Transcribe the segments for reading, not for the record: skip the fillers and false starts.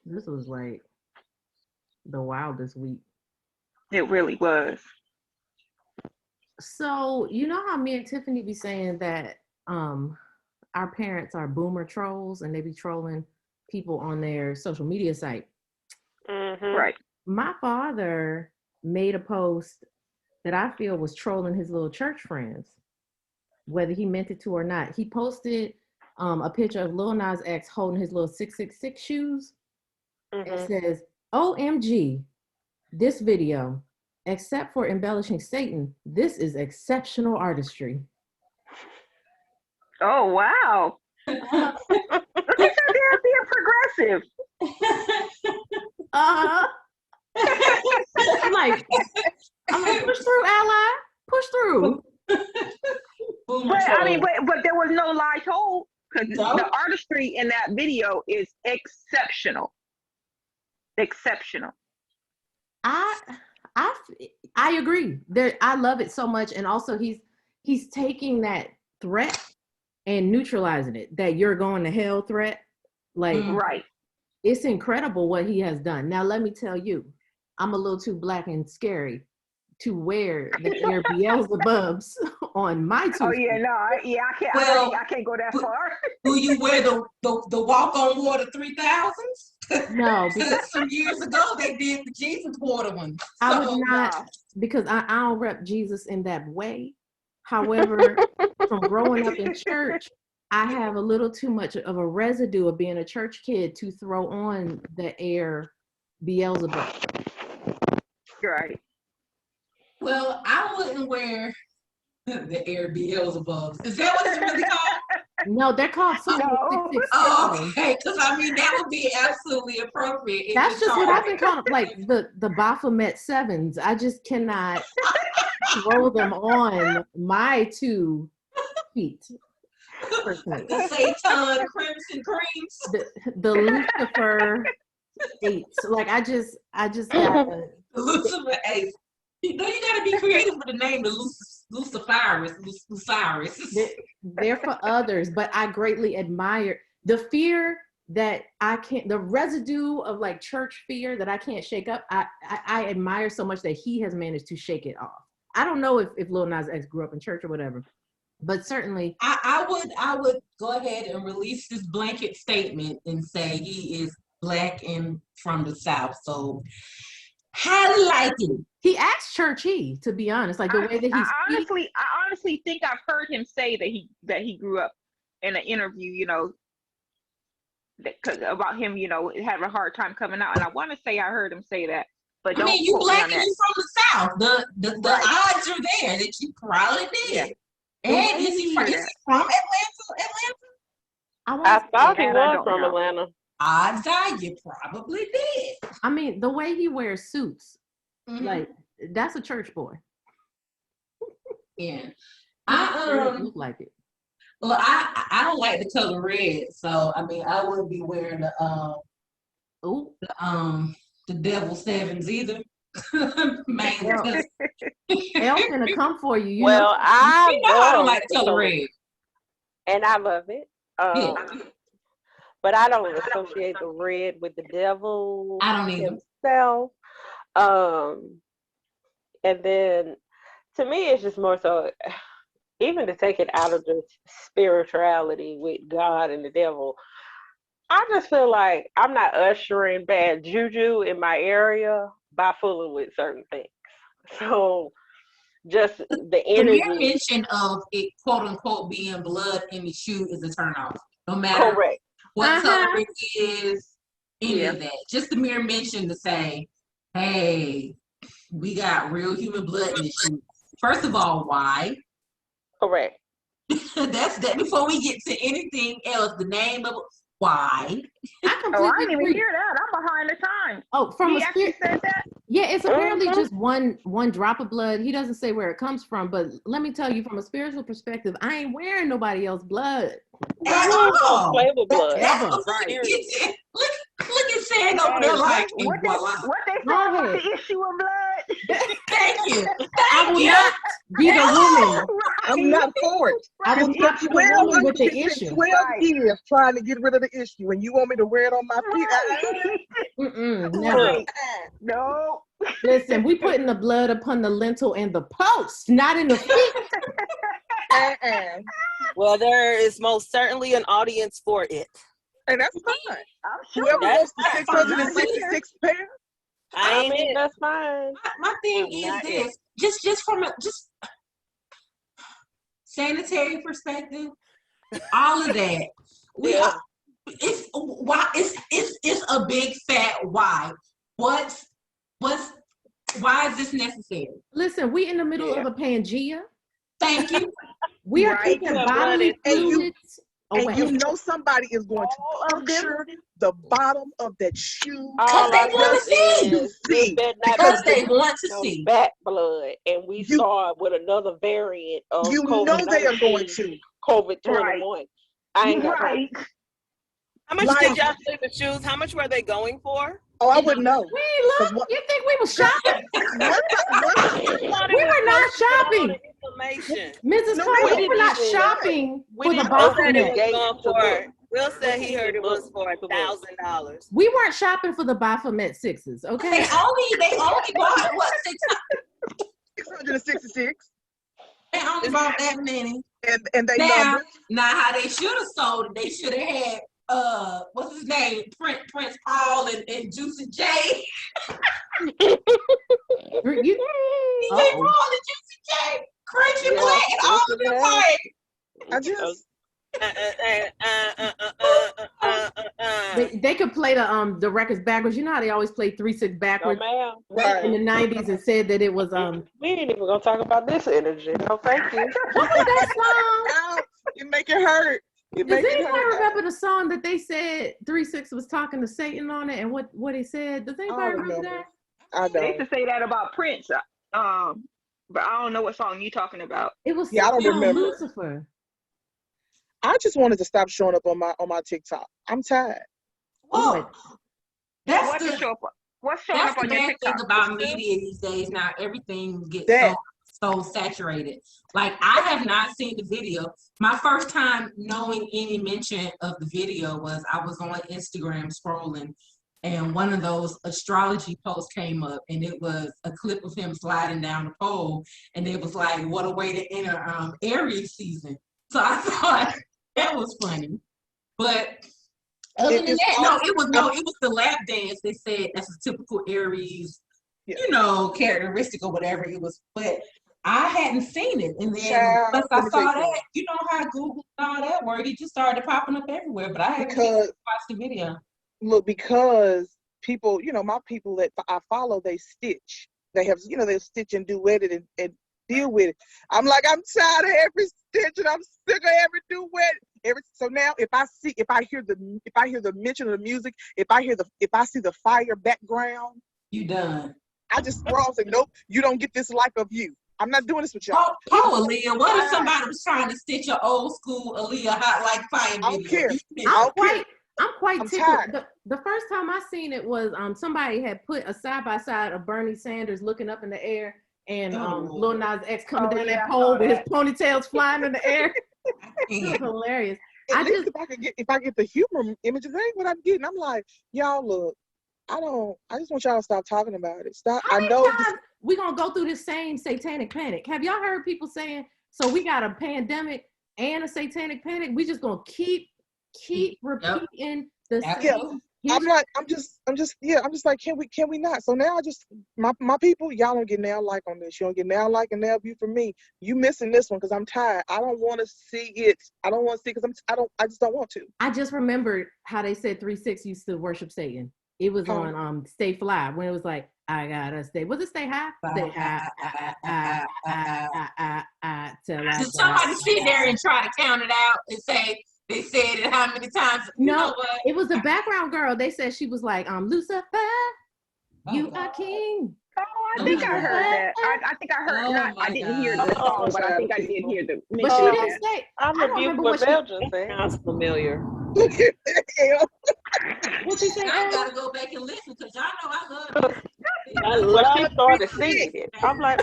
This was like the wildest week. It really was. So you know how me and Tiffany be saying that our parents are boomer trolls and they be trolling people on their social media site. Right. My father made a post that I feel was trolling his little church friends, whether he meant it to or not. He posted a picture of Lil Nas X holding his little 666 shoes. It says, OMG, this video, except for embellishing Satan, this is exceptional artistry. Oh, wow. Look at they're being progressive. I'm like, push through, ally. Push through. But there was no lie told, because the artistry in that video is exceptional. Exceptional. I agree. I love it so much, and also he's taking that threat and neutralizing it. That you're going to hell threat, like right. It's incredible what he has done. Now let me tell you, I'm a little too black and scary to wear the Air Beelzebubs on my two. Oh yeah, no, I can't. Well, I can't go that far. Do you wear the Walk on Water 3000s? No, because some years ago they did the Jesus Water one. I would not, because I don't rep Jesus in that way. However, from growing up in church, I have a little too much of a residue of being a church kid to throw on the Air Beelzebub. Right. Well, I wouldn't wear the Air Beelzebubs. Is that what it's really called? No, they're called something. Oh, okay, because I mean that would be absolutely appropriate. That's just what I've been calling, like the Baphomet Sevens. I just cannot throw them on my 2 feet. The Satan Crimson Creams, the Lucifer 8s. Like I just gotta. The Lucifer 8. You know, you gotta be creative with the name, the Luciferus. They're for others, but I greatly admire the fear that I can't, the residue of like church fear that I can't shake up. I admire so much that he has managed to shake it off. I don't know if Lil Nas X grew up in church or whatever, but certainly I would go ahead and release this blanket statement and say he is black and from the South. So highlighting. He acts churchy, to be honest. Like the way that I honestly think I've heard him say that he grew up in an interview, you know, about him, you know, having a hard time coming out. And I want to say I heard him say that. But I mean, you black and you from the South. The odds are there that you probably did. Yeah. And is he from Atlanta? I thought he was from Atlanta. Odds are you probably did. I mean, the way he wears suits, like that's a church boy. Yeah, I look like it. Well, I don't like the color red, so I mean, I wouldn't be wearing the devil sevens either. Man, Elle gonna come for you. You well, know? I don't like the color red, and I love it. But I don't associate the red with the devil. I don't either. Himself. And then to me, it's just more so, even to take it out of the spirituality with God and the devil, I just feel like I'm not ushering bad juju in my area by fooling with certain things. So just the energy. The mere mention of it, quote unquote, being blood in the shoe is a turnoff. No matter what color it is, any of that. Just the mere mention to say, hey, we got real human blood in the shoe. First of all, why? Correct. That's that. Before we get to anything else, the name of why. I didn't even hear that. I'm behind the times. Oh, from he actually said that? Yeah, it's apparently just one drop of blood. He doesn't say where it comes from, but let me tell you, from a spiritual perspective, I ain't wearing nobody else's blood. Flavor blood. Look at Shan over there like, what they say about the issue of blood? Thank you. I will not be the woman I'm not for it. I will talk to the woman with the issue. 12 years trying to get rid of the issue, and you want me to wear it on my feet? Never. No. Listen, we putting the blood upon the lintel and the post, not in the feet. Well, there is most certainly an audience for it. And that's fine. I'm sure. Whoever wants the 666 pair, I mean, that's fine. My thing is this: just from a sanitary perspective, all of that. It's why it's a big fat why. Why is this necessary? Listen, we in the middle of a Pangea. Thank you. We are keeping bodily fluids. And you know somebody is going to puncture the bottom of that shoe. Because they want to see. Because they want to see. Back blood. And we saw it with another variant of COVID-19. Know they are going to. COVID-21. I ain't got right. How much did y'all see the shoes? How much were they going for? Oh, I wouldn't know. You think we were shopping? We were not shopping. Mrs. Carter, we were not shopping for the Baphomet. Will said he heard it was for $1,000. We weren't shopping for the Baphomet 6s, okay? They only bought what 666. They only bought that many. And they now how they should have sold it, they should have had what's his name? Prince Paul and Juicy J. DJ Paul and Juicy J. Crunchy Black and all of them like I just they could play the records backwards. You know how they always play 3/6 backwards in the 90s and said that it was we ain't even gonna talk about this energy. No, thank you. What was that song? You make it hurt. Does anybody remember the song that they said 3/6 was talking to Satan on it and what he said? Does anybody remember that? I don't. They used to say that about Prince. But I don't know what song you talking about. It was I don't remember. Lucifer. I just wanted to stop showing up on my TikTok. I'm tired. Well, What's showing up on your TikTok? Thing about media these days. Now everything gets so saturated. Like I have not seen the video. My first time knowing any mention of the video was I was on Instagram scrolling, and one of those astrology posts came up, and it was a clip of him sliding down the pole, and it was like, "What a way to enter Aries season." So I thought that was funny, but other than that, it was the lap dance. They said that's a typical Aries, characteristic or whatever it was, but I hadn't seen it, and then once I saw that, you know how Google and all that word, it just started popping up everywhere. But I haven't watched the video. Look, because people, my people that I follow, they stitch. They have, they stitch and duet it and deal with it. I'm like, I'm tired of every stitch, and I'm sick of every duet. So now, if I hear the mention of the music, if I see the fire background, you done. I just scroll and say, nope, you don't get this life of you. I'm not doing this with y'all. Oh, Aaliyah, what if somebody was trying to stitch an old school Aaliyah Hot Like Fire video? I don't care. I'm quite tickled. The first time I seen it was somebody had put a side by side of Bernie Sanders looking up in the air and Lil Nas X coming down that pole with his ponytails flying in the air. It was hilarious. If I get the humor images, that ain't what I'm getting. I'm like, y'all look, I just want y'all to stop talking about it. Stop. I know we're gonna go through this same satanic panic. Have y'all heard people saying, so we got a pandemic and a satanic panic? We just gonna keep repeating the same. I'm like, I'm just like, can we not? So now my people, y'all don't get nail like on this. You don't get nail like and nail view from me. You missing this one because I'm tired. I don't want to see it. I don't want to see it because I just don't want to. I just remembered how they said 3/6 used to worship Satan. It was on Stay Fly when it was like, I gotta stay. Was it Stay High? Stay high. Did somebody sit there and try to count it out and say they said it how many times? No, it was the background girl. They said she was like, Lucifer, you are king. Oh, I think I heard that. I think I heard. I didn't hear the song, but I think I did hear the. But she didn't say. I'm a beautiful Belgian thing. Sounds familiar. What you say? I gotta go back and listen because y'all know I love it. I started singing it. I'm like,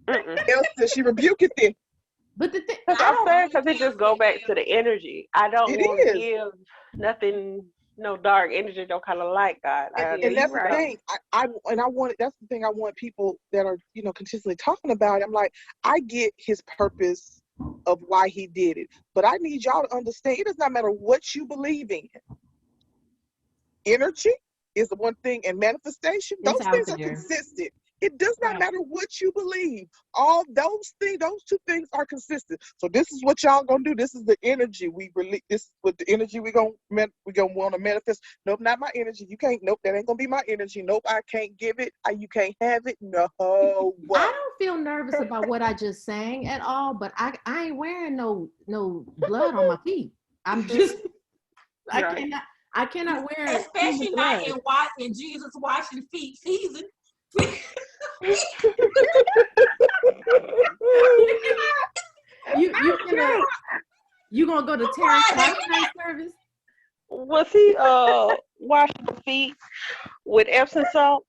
Else that she rebuketh thee. But the thing, I'm saying, because it just go back to the energy. I don't want to give nothing, no dark energy, no kind of light, God. And that's the thing. I want. That's the thing. I want people that are consistently talking about it. I'm like, I get his purpose of why he did it, but I need y'all to understand. It does not matter what you believe in. Energy is the one thing, and manifestation. Those things are consistent. It does not matter what you believe. All those things, those two things are consistent. So this is what y'all gonna do. This is the energy we release. This is what the energy we gonna want to manifest. Nope, not my energy. You can't. Nope, that ain't gonna be my energy. Nope, I can't give it. You can't have it. No. I don't feel nervous about what I just sang at all. But I ain't wearing no blood on my feet. I'm just. I cannot wear it. Especially not in Jesus washing feet season. you gonna go to Terrence night service? Was he washing the feet with Epsom salt?